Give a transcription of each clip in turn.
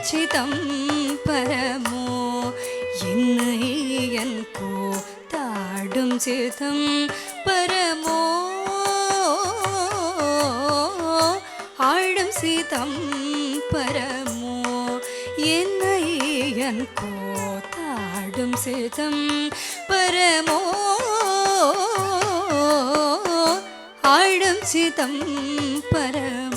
சிதம் பரமோ என்னையன் கூத்தாடும் சிதம் பரமோ ஆடும் சிதம் பரமோ என்னையன் கூத்தாடும் சிதம் பரமோ ஆடும் சிதம் பரமோ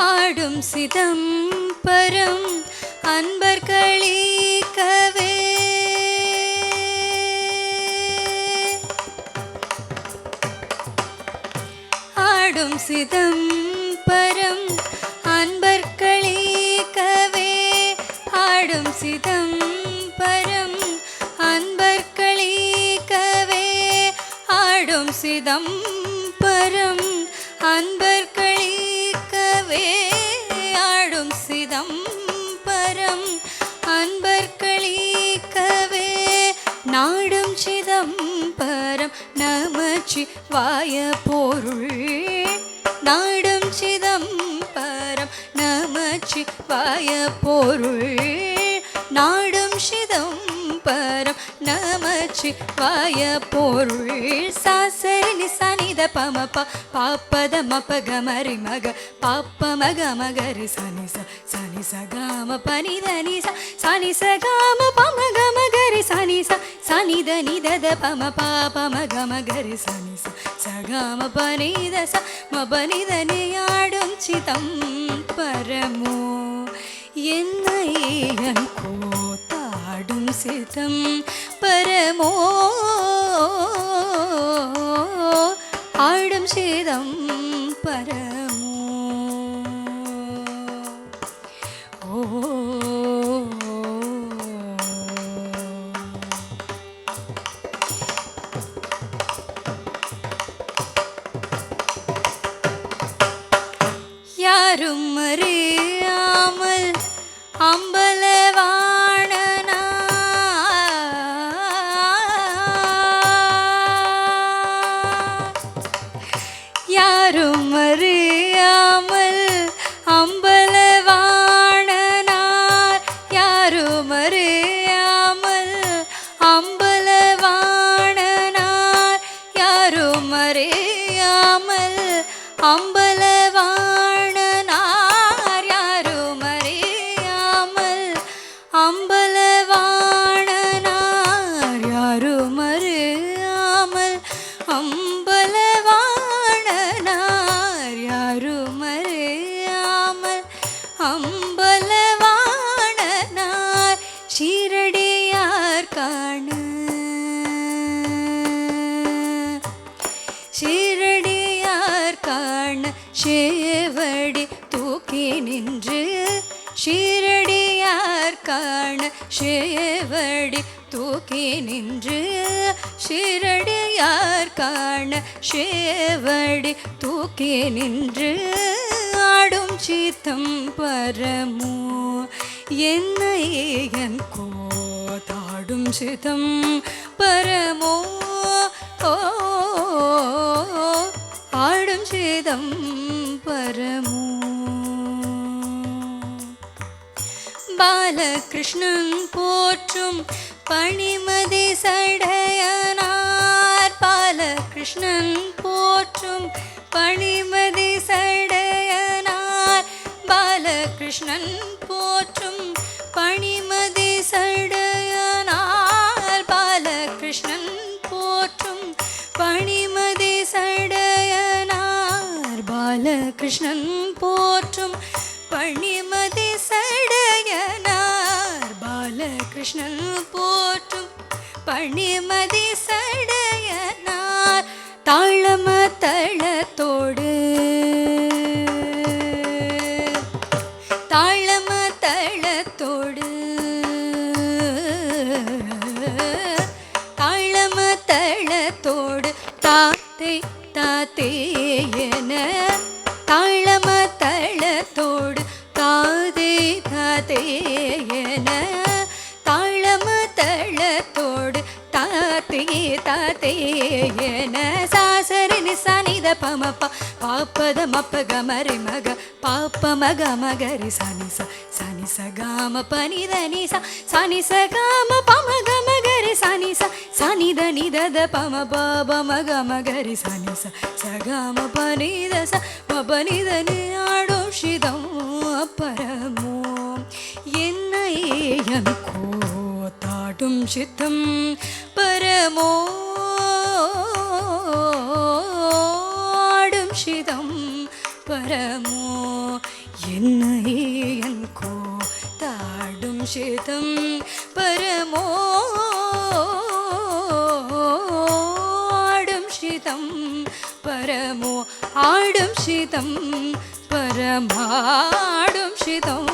ஆடும் சிதம்பரம் அன்பர்களிக்கவே ஆடும் சிதம்பரம் அன்பர்களிக்கவே ஆடும் சிதம்பரம் அன்பர்களிக்கவே ஆடும் சிதம்பரம் அன்பர்களிக்கவே ஆடும் சிதம்பரம் அன்பர்களிக்கவே நாடும் சிதம்பரம் நமச்சிவாய பொருள் நாடும் சிதம்பரம் நமச்சிவாய பொருள் நாடும் சிதம்பரம் நமச்சிவாய பொருள் சாசரி சனித பமப பாப்பத மபகமரி மக பாப்ப மக மகரி சனிச சனிச காம பனித நிச சனிச காம பமக மகரி சனிச சனித நிதத பம பாப மக மகரி சனிச சகாம பனித ச மபனித நியாடும் சிதம் பரமோ என்னையன் கூத்தாடும் சிதம் பரமோ ஆடும் சிதம் பரமோ யாரும் அறியாமல் அம்பலவாணனா யாரும் அறியாமல் அம்பலவாணனார் யாரும் அறியாமல் அம்பலவாணனார் யாரும் அறியாமல் அம்பலவாணனார் யாரும் அறியாமல் அம்பலவாணனார் யாரும் அறியாமல் அம்பலவாணனார் யாரும் அறியாமல் அம்பலவாணனார் ஷீரடியார் காண ஷீரடியார் காண சேவடி தூக்கி நின்று ஷீரடியார் காண சேவடி தூக்கி நின்று ஷீரடியார் காண சேவடி தூக்கி நின்று ஆடும் சிதம் பரமோ என்னையன் கூத்தாடும் சிதம் பரமோ ஆடும் சிதம் பரமோ பாலகிருஷ்ணன் போற்றும் பணிமதி சடையனார் பாலகிருஷ்ணன் போற்றும் பணிமதி சடையனார் பாலகிருஷ்ணன் போற்றும் பணிமதி சடையனார் பாலகிருஷ்ணன் போற்றும் பணிமதி சடையனார் பாலகிருஷ்ணன் போற்றும் பணிமதி சடையனார் பாலகிருஷ்ணன் போற்றும் பணிமதி சடையனார் தாளம தளத்தோடு தாளம தளத்தோடு தாளம தளத்தோடு தாத்தை தாத்தேயன தாளம தளத்தோடு தாதே தாத்தேயன தாளம தளத்தோடு தாத்தே தாத்தேயன சாசரி நிசனித பமப்ப பாப்பத மப்ப கமரி மக பாப்ப மக மகரி சனிச சனிச காம பனித நிச சனிச காம பமக மகரி சனிச சனித நிதத பம பாப மக மகரி சனிச சகாம பனித ச பனித நியாடும் ஷிதம் பரமோ என்னை எனக்கோ தாடும் சித்தம் பரமோ ஆடும் சிதம் பரமோ என்னை எனக்கோ தாடும் சிதம் பரமோ ஆடும் சிதம் பரமோ ஆடும் சிதம் பரமாடும் சிதம்